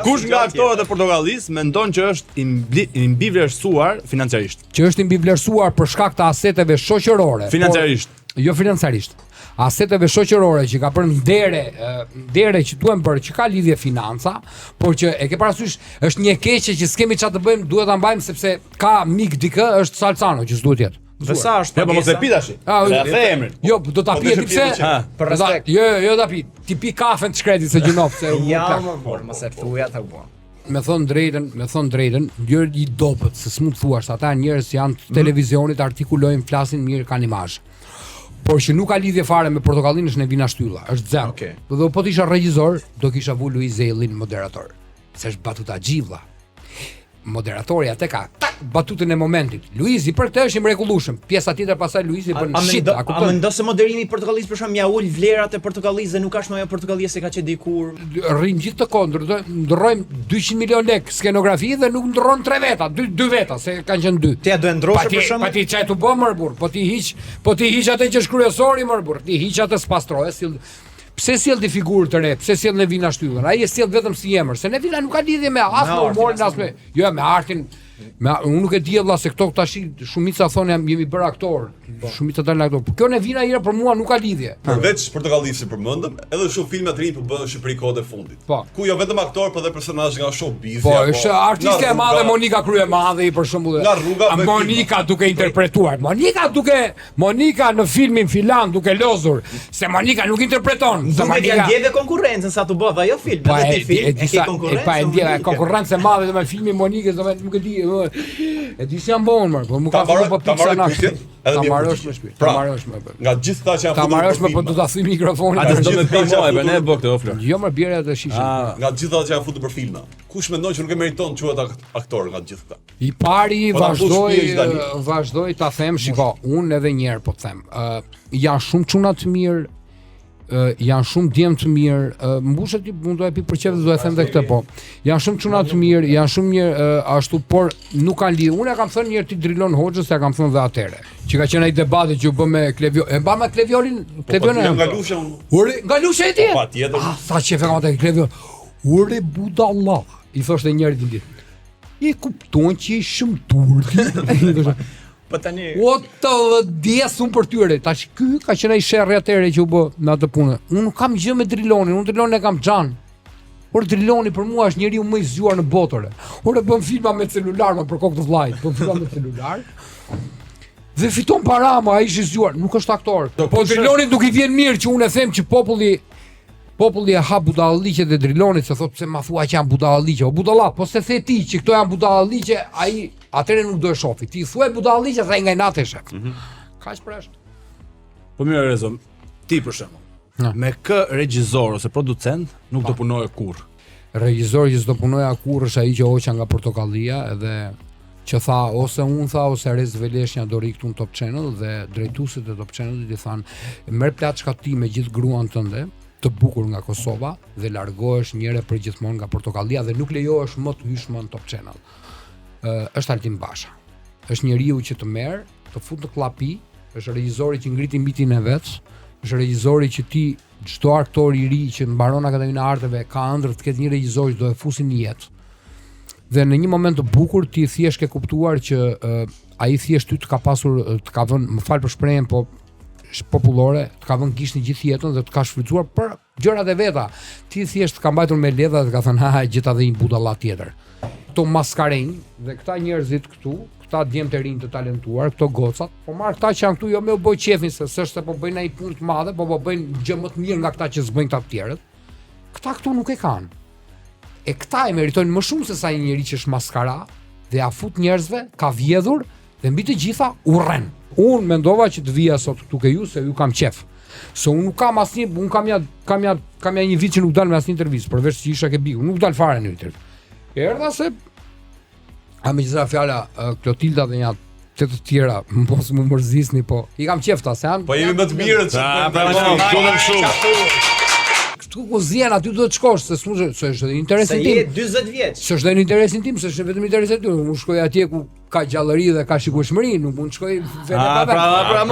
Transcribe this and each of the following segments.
Kush nga aktorët e Portokallisë mendon që është i mbivlerësuar financiarisht? Që është i mbivlerësuar për shkak të aseteve shoqërore. Financiarisht. Jo financiarisht. Aseteve shoqërore që ka bërë ndere që duhen bërë, që ka lidhje financa, por që e ke parasysh është një keqe që s'kemi çfarë të bëjmë, duhet ta mbajmë sepse ka mik dikë, është Salcano që s'duhet jetë. Dhe sa është po mos e pi tash. Ja the emrin. Jo, do ta pi ti pse? Për respekt. Jo ta pi. Ti pi kafen të shkretit se gjinof se Ja, mos e thuaj atë bu. Me thon drejtën, gjë i dobët, se s'mund thuash, ata njerëz janë të televizionit, artikulojnë, flasin mirë, kanë imazh. Por që nuk ka lidhje fare me Portokallinë është Nevina Shtylla, është zero. Okay. Do po të isha regjisor, do kisha vu Luiz Zellin moderator. Se është batuta gjivlla. Moderatori atë ka batutën e momentit. Luizi për këtë është i mrekullueshëm. Pjesa tjetër pasaj Luizi bën shit, a kupton? A mendon se moderimi i Portokallisë për shkak ja ul vlerat e Portokallisë dhe nuk ka shnoja Portokallia se ka qenë dikur. Rrin gjithë të kondër, ndrrojmë 200 milion lek skenografi dhe nuk ndrron 3 veta, 2 veta se kanë qenë 2. Ti do e ndroshe për shkak. Pa ti çaj tu bë më burr, po ti hiq atë që është kryesori më burr, ti hiq atë s'pastroje sill. Pse sjell ti figurë të re? Pse sjell Nevina Shtyllën? Ai e sjell vetëm si emër, se Nevina nuk ka lidhje me as me humorin as me, jo me artin. Unë nuk e di valla se këto tash shumica thonë jemi bërë aktor. Shumica dalin aktor. Po kjo Nevina ira për mua nuk ka lidhje. Përveç Portokallisë që përmendëm, edhe shumë filma të rinj po bën në Shqipëri kohët e fundit. Po. Ku jo vetëm aktor, por edhe personazh nga showbiz. Po, është artiste e madhe Monika Kryemadhi për shembull. Monika duke interpretuar. Monika në filmin Filan duke lozur, se Monika nuk interpreton. Se Monika ndjeve konkurrencën sa tu bë ajo film, edhe ti film e ke konkurrencë. Pa e ndjeva konkurrencë e madhe me filmin Monikës, domethënë nuk e di. E di si jam bon më, po më ka thënë po piksa nash. Ta marrësh me shpirt. Ta marrësh me. Nga gjithë ata që janë Ta marrësh me po do ta thy mikrofonin. Atë do me pi mua, po ne e bë këtë ofër. Jo më bjerë atë shishin. Nga gjithë ata që janë futur për filma. Kush mendon që nuk e meriton quhet aktor nga gjithë këta? I pari vazhdoi ta them, shiko, unë edhe një herë po them. Janë shumë çuna të mirë, janë shumë djem të mirë, mbushet ti mund të pi për çfarë do të them edhe këtë po. Janë shumë çuna të mirë, janë shumë mirë ashtu, por nuk kanë lidhje. Unë e kam thënë një herë ti Drilon Hoxhës, ja kam thënë dhe atëre. Që ka qenë ai debati që u bë me Klevion. E mba me Klevionin, Nga Lusha unë. Uri, nga Lusha e ti? Patjetër. Sa që kam atë Klevion. Uri budallah. I thoshte njëri ditë. I kupton që i shëmtur. Po tani. O të dies un për tyre. Tash ky ka qenë ai sherrri atëre që u bë në atë punë. Unë nuk kam gjë me Drilonin, unë Drilonin e kam xhan. Por Driloni për mua është njeriu më i zgjuar në botë. Unë bëm filma me celular, më për kokë të vllajt, bëm filma me celular. Dhe fiton para, ai është i zgjuar, nuk është aktor. Po Drilonit nuk i vjen mirë që unë e them që populli e ha budalliqet e Drilonit, se thot pse ma thua që janë budalliqe. O budalla, po se the ti që këto janë budalliqe, ai atëre nuk do e shofi. Ti thuaj budalliqe dhe nga natë shef. Kaq presh. Po mirë Rezo, ti për shembull. Me kë regjisor ose producent nuk do punoje kurrë? Regjisor që s'do punoja kurrë është ai që hoqa nga Portokallia, edhe që tha ose unë tha ose Rez Veleshnja do riktu në Top Channel, dhe drejtuesit e Top Channel i thanë merr plaçka ti me gjithë gruan tënde të bukur nga Kosova dhe largohesh njëre për gjithmonë nga Portokallia dhe nuk lejohesh më të hysh më në Top Channel. Është Altin Basha. Është njeriu që të merr, të fut në llapi, është regjisori që ngriti mitin e vet, është regjisori që ti çdo aktor i ri që mbaron Akademinë e Arteve ka ëndër të ketë një regjisor që do e fusin në jetë. Dhe në një moment të bukur ti thjesht ke kuptuar që ai thjesht ty të ka pasur, të ka vënë, më fal për shprehjen, po popullore, të ka vënë gisht në gjithë jetën dhe të ka shfrytzuar për gjërat e veta. Ti thjesht ka mbajtur me ledha dhe ka thënë ha gjeta dhe një budalla tjetër. Këto maskarejnë dhe këta njerëzit këtu, këta djemë të rinj të talentuar, këto gocat, po marr këta që janë këtu jo me u bë qefin se s'është se po bëjnë ai punë të madhe, po bëjnë gjë më të mirë nga këta që s'bëjnë këta të tjerët. Këta këtu nuk e kanë. E këta e meritojnë më shumë se sa një njeri që është maskara dhe ja fut njerëzve, ka vjedhur dhe mbi të gjitha urren. Unë mendova që të vija sot këtu ke ju se ju kam qef. Se unë nuk kam asnjë, unë kam ja një vit që nuk dal me asnjë intervistë, përveç që isha ke biku, nuk dal fare në intervistë. Erdha se me gjitha fjala Klotilda dhe një të tjera, mos më mërzisni, po i kam qef ta se janë. Po jemi më të mirë që Këtu ku zjen aty do të shkosh, se është interesin tim. Se je 40 vjeç. Se është në interesin tim, se është vetëm interesin tim. Unë shkoj atje ku ka gjallëri dhe ka shikueshmëri, nuk mund të shkoj vetë pa vetë.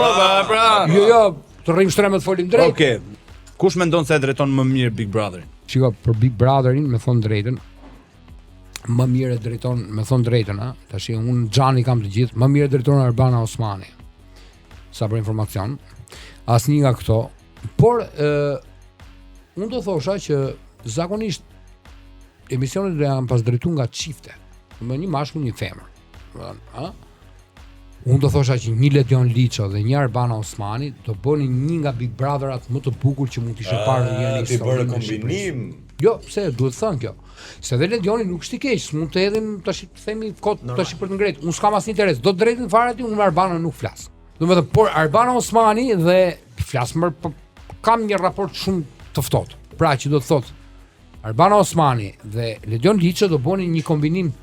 Pra. Jo, të rrim shtremë të folim drejt. Okej. Kush mendon se e drejton më mirë Big Brotherin? Shiko, për Big Brotherin, me thon drejtën, më mirë e drejton, me thon drejtën, tash unë Xhani kam të gjithë, më mirë drejton Arbana Osmani. Sa për informacion, asnjë nga këto, por unë do thosha që zakonisht emisionet do janë pas drejtuar nga çifte, me një mashkull, një femër. Unë do thosha që një Ledion Liço dhe një Arbana Osmani do bënin një nga Big Brotherat më të bukur që mund të ishte parë në një Ti bëre kombinim. Jo, pse duhet thënë kjo. Se dhe Ledioni nuk është i keq, mund të hedhim tash themi kot tash për të ngretë. Unë s'kam asnjë interes. Do drejtën fare aty unë me Arbanën nuk flas. Domethënë, por Arbana Osmani dhe flas më kam një raport shumë të ftohtë. Pra që do të thotë Arbana Osmani dhe Ledion Liço do bënin një kombinim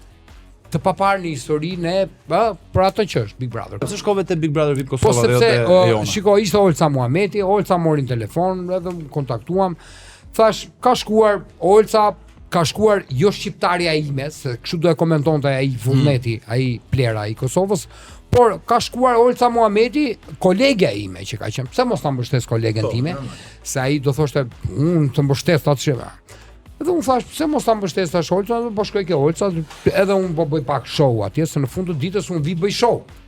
të paparë në historinë e për atë që është Big Brother. Pse shkove te Big Brother vit Po Kosova dhe sepse te Jona? shiko, ishte Olca Muhameti, Olca mori në telefon, edhe më kontaktuam. Thash, ka shkuar Olca, ka shkuar jo shqiptarja ime, se kështu do e komentonte ai vullneti, ai plera i Kosovës, por ka shkuar Olca Muhameti, kolegja ime që ka qenë. Pse mos ta mbështes kolegen time? Se ai do thoshte, unë të mbështes ta çeva. Edhe unë thash, pse mos ta mbështes tash Olca, po shkoj ke Olca, edhe unë po bëj pak show atje, se në fund të ditës unë vi bëj show.